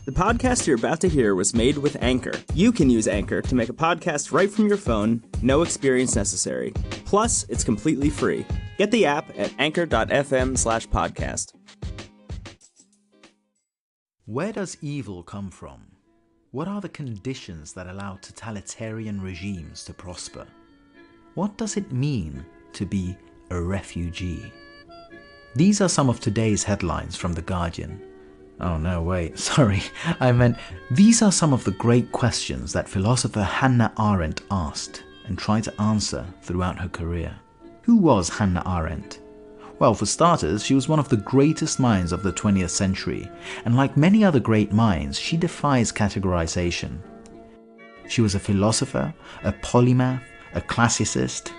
The podcast you're about to hear was made with Anchor. You can use Anchor to make a podcast right from your phone, no experience necessary. Plus, it's completely free. Get the app at anchor.fm/podcast. Where does evil come from? What are the conditions that allow totalitarian regimes to prosper? What does it mean to be a refugee? These are some of today's headlines from The Guardian. Oh no, wait, sorry. I meant these are some of the great questions that philosopher Hannah Arendt asked and tried to answer throughout her career. Who was Hannah Arendt? Well, for starters, she was one of the greatest minds of the 20th century, and like many other great minds, she defies categorization. She was a philosopher, a polymath, a classicist.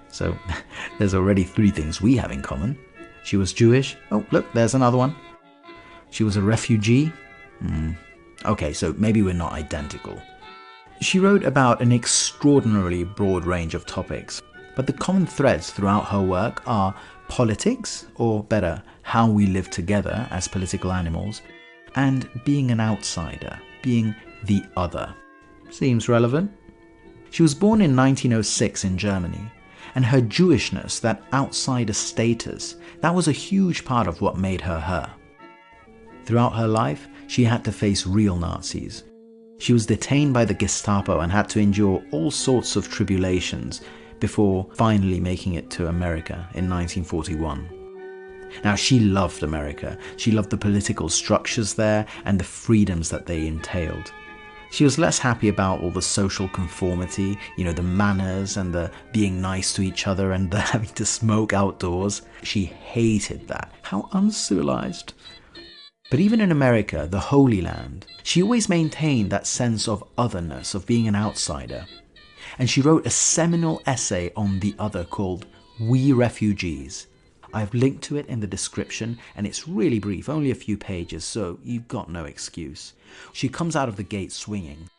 So there's already 3 things we have in common. She was Jewish. Oh, look, there's another one. She was a refugee. Okay, so maybe we're not identical. She wrote about an extraordinarily broad range of topics, but the common threads throughout her work are politics, or better, how we live together as political animals, and being an outsider, being the other. Seems relevant. She was born in 1906 in Germany, and her Jewishness, that outsider status, that was a huge part of what made her her. Throughout her life, she had to face real Nazis. She was detained by the Gestapo and had to endure all sorts of tribulations before finally making it to America in 1941. Now, she loved America. She loved the political structures there and the freedoms that they entailed. She was less happy about all the social conformity, the manners and the being nice to each other and the having to smoke outdoors. She hated that. How uncivilized. But even in America, the Holy Land, she always maintained that sense of otherness, of being an outsider. And she wrote a seminal essay on the other called We Refugees. I've linked to it in the description, and it's really brief, only a few pages, so you've got no excuse. She comes out of the gate swinging.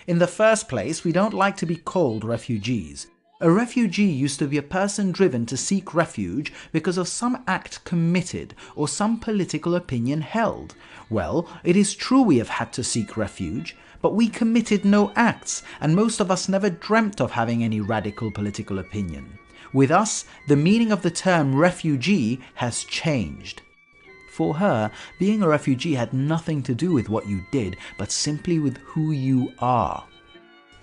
In the first place, we don't like to be called refugees. A refugee used to be a person driven to seek refuge because of some act committed or some political opinion held. Well, it is true we have had to seek refuge, but we committed no acts, and most of us never dreamt of having any radical political opinion. With us, the meaning of the term refugee has changed. For her, being a refugee had nothing to do with what you did, but simply with who you are.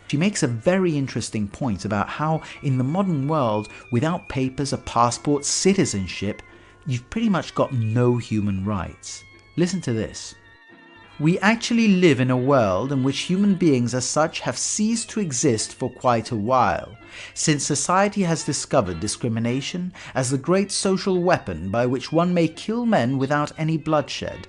She makes a very interesting point about how in the modern world, without papers, a passport, citizenship, you've pretty much got no human rights. Listen to this. We actually live in a world in which human beings as such have ceased to exist for quite a while, since society has discovered discrimination as the great social weapon by which one may kill men without any bloodshed.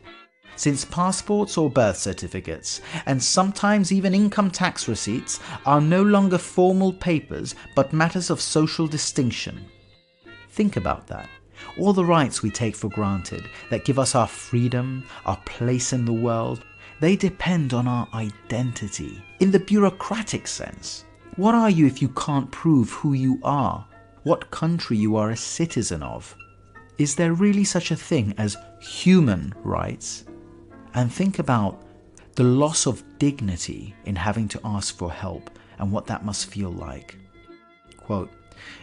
Since passports or birth certificates, and sometimes even income tax receipts, are no longer formal papers but matters of social distinction. Think about that. All the rights we take for granted that give us our freedom, our place in the world, they depend on our identity. In the bureaucratic sense, what are you if you can't prove who you are, what country you are a citizen of? Is there really such a thing as human rights? And think about the loss of dignity in having to ask for help and what that must feel like. Quote,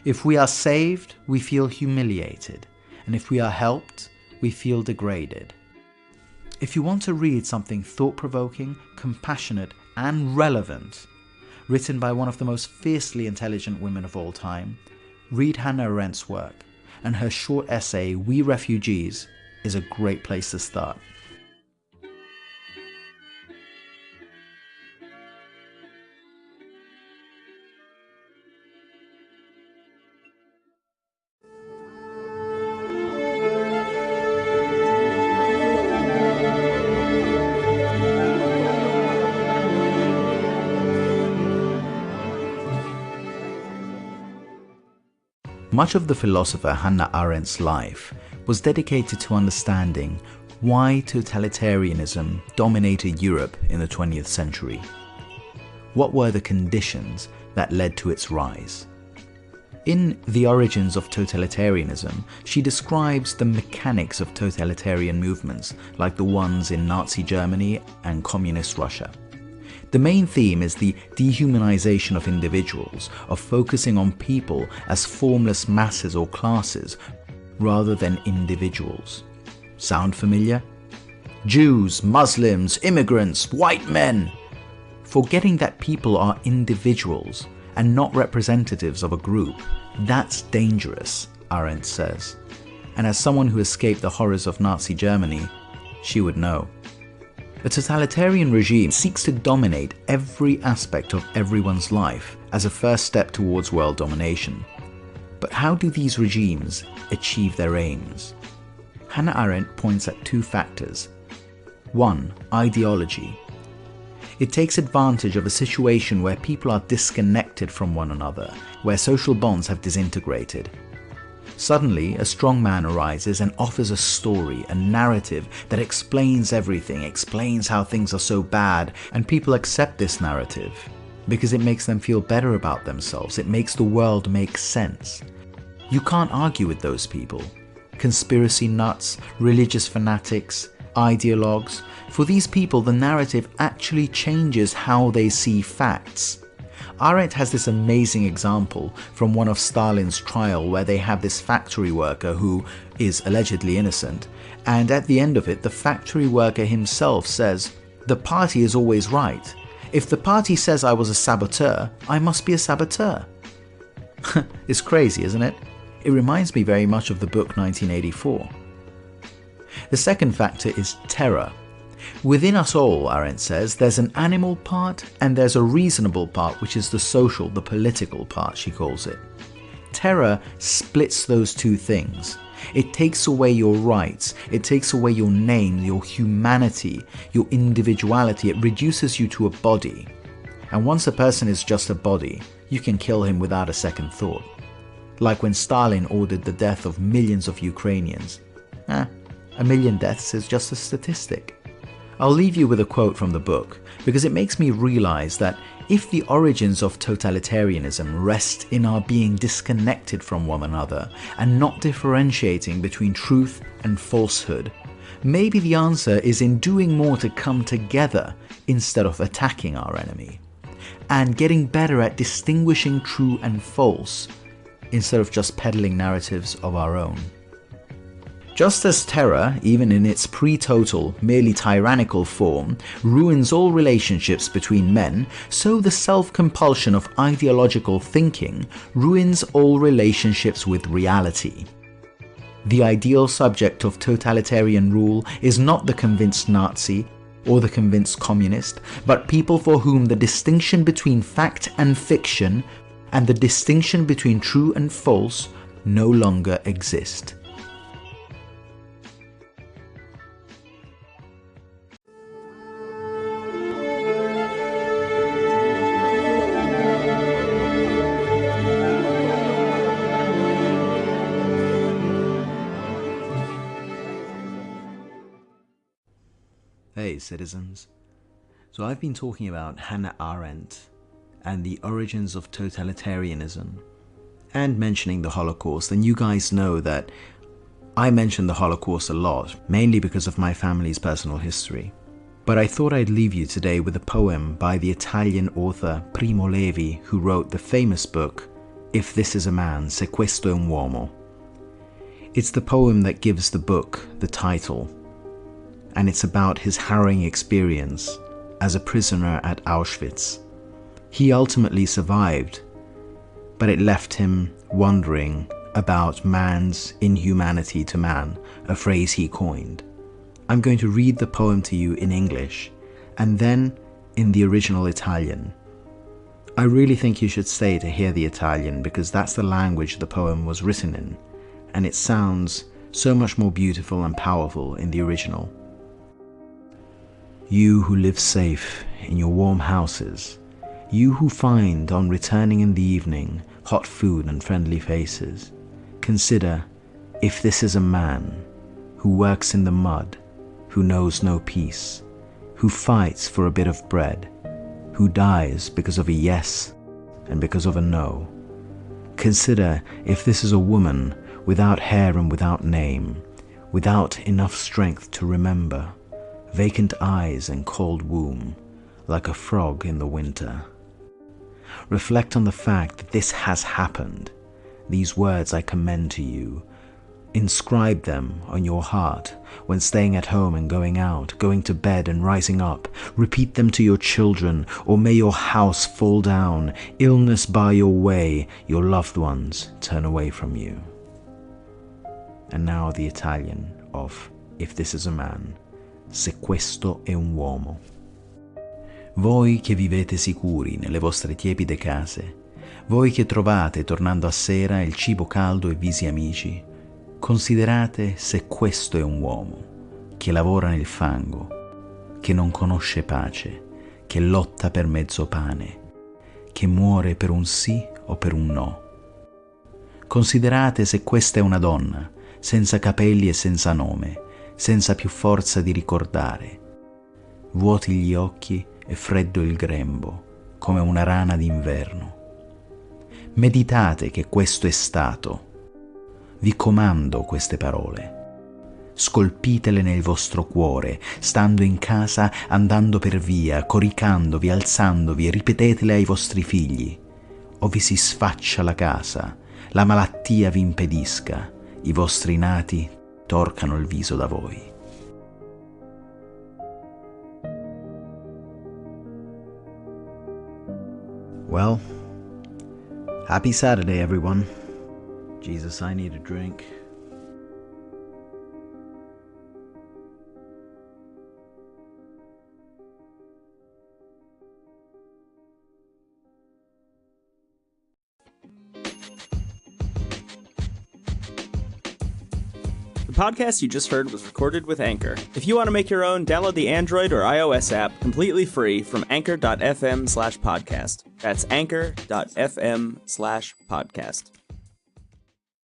if we are saved, we feel humiliated, and if we are helped, we feel degraded. If you want to read something thought-provoking, compassionate, and relevant, written by one of the most fiercely intelligent women of all time, read Hannah Arendt's work, and her short essay, We Refugees, is a great place to start. Much of the philosopher Hannah Arendt's life was dedicated to understanding why totalitarianism dominated Europe in the 20th century. What were the conditions that led to its rise? In The Origins of Totalitarianism, she describes the mechanics of totalitarian movements like the ones in Nazi Germany and Communist Russia. The main theme is the dehumanization of individuals, of focusing on people as formless masses or classes rather than individuals. Sound familiar? Jews, Muslims, immigrants, white men. Forgetting that people are individuals and not representatives of a group, that's dangerous, Arendt says. And as someone who escaped the horrors of Nazi Germany, she would know. A totalitarian regime seeks to dominate every aspect of everyone's life as a first step towards world domination. But how do these regimes achieve their aims? Hannah Arendt points at two factors. 1. Ideology. It takes advantage of a situation where people are disconnected from one another, where social bonds have disintegrated. Suddenly, a strong man arises and offers a story, a narrative that explains everything, explains how things are so bad, and people accept this narrative because it makes them feel better about themselves. It makes the world make sense. You can't argue with those people. Conspiracy nuts, religious fanatics, ideologues. For these people, the narrative actually changes how they see facts. Arendt has this amazing example from one of Stalin's trial where they have this factory worker who is allegedly innocent, and at the end of it, the factory worker himself says, "The party is always right. If the party says I was a saboteur, I must be a saboteur." It's crazy, isn't it? It reminds me very much of the book 1984. The second factor is terror. Within us all, Arendt says, there's an animal part and there's a reasonable part, which is the social, the political part, she calls it. Terror splits those two things. It takes away your rights, it takes away your name, your humanity, your individuality. It reduces you to a body. And once a person is just a body, you can kill him without a second thought. Like when Stalin ordered the death of millions of Ukrainians. A million deaths is just a statistic. I'll leave you with a quote from the book, because it makes me realize that if the origins of totalitarianism rest in our being disconnected from one another and not differentiating between truth and falsehood, maybe the answer is in doing more to come together instead of attacking our enemy, and getting better at distinguishing true and false instead of just peddling narratives of our own. Just as terror, even in its pre-total, merely tyrannical form, ruins all relationships between men, so the self-compulsion of ideological thinking ruins all relationships with reality. The ideal subject of totalitarian rule is not the convinced Nazi or the convinced communist, but people for whom the distinction between fact and fiction and the distinction between true and false no longer exist. Hey citizens, so I've been talking about Hannah Arendt and the origins of totalitarianism and mentioning the Holocaust, and you guys know that I mention the Holocaust a lot, mainly because of my family's personal history. But I thought I'd leave you today with a poem by the Italian author Primo Levi, who wrote the famous book, If This Is a Man, questo, uomo. It's the poem that gives the book the title, and it's about his harrowing experience as a prisoner at Auschwitz. He ultimately survived, but it left him wondering about man's inhumanity to man, a phrase he coined. I'm going to read the poem to you in English, and then in the original Italian. I really think you should stay to hear the Italian, because that's the language the poem was written in, and it sounds so much more beautiful and powerful in the original. You who live safe in your warm houses, you who find on returning in the evening hot food and friendly faces, consider if this is a man who works in the mud, who knows no peace, who fights for a bit of bread, who dies because of a yes and because of a no. Consider if this is a woman without hair and without name, without enough strength to remember, vacant eyes and cold womb, like a frog in the winter. Reflect on the fact that this has happened. These words I commend to you. Inscribe them on your heart when staying at home and going out, going to bed and rising up. Repeat them to your children, or may your house fall down, illness bar your way, your loved ones turn away from you. And now the Italian of If This Is a Man, se questo è un uomo. Voi che vivete sicuri nelle vostre tiepide case, voi che trovate tornando a sera il cibo caldo e visi amici, considerate se questo è un uomo che lavora nel fango, che non conosce pace, che lotta per mezzo pane, che muore per un sì o per un no. Considerate se questa è una donna, senza capelli e senza nome, senza più forza di ricordare, vuoti gli occhi e freddo il grembo, come una rana d'inverno. Meditate che questo è stato. Vi comando queste parole. Scolpitele nel vostro cuore, stando in casa, andando per via, coricandovi, alzandovi, e ripetetele ai vostri figli. O vi si sfaccia la casa, la malattia vi impedisca, i vostri nati torcano il viso da voi. Well, happy Saturday, everyone. Jesus, I need a drink. The podcast you just heard was recorded with Anchor. If you want to make your own, download the Android or iOS app completely free from anchor.fm/podcast. That's anchor.fm/podcast.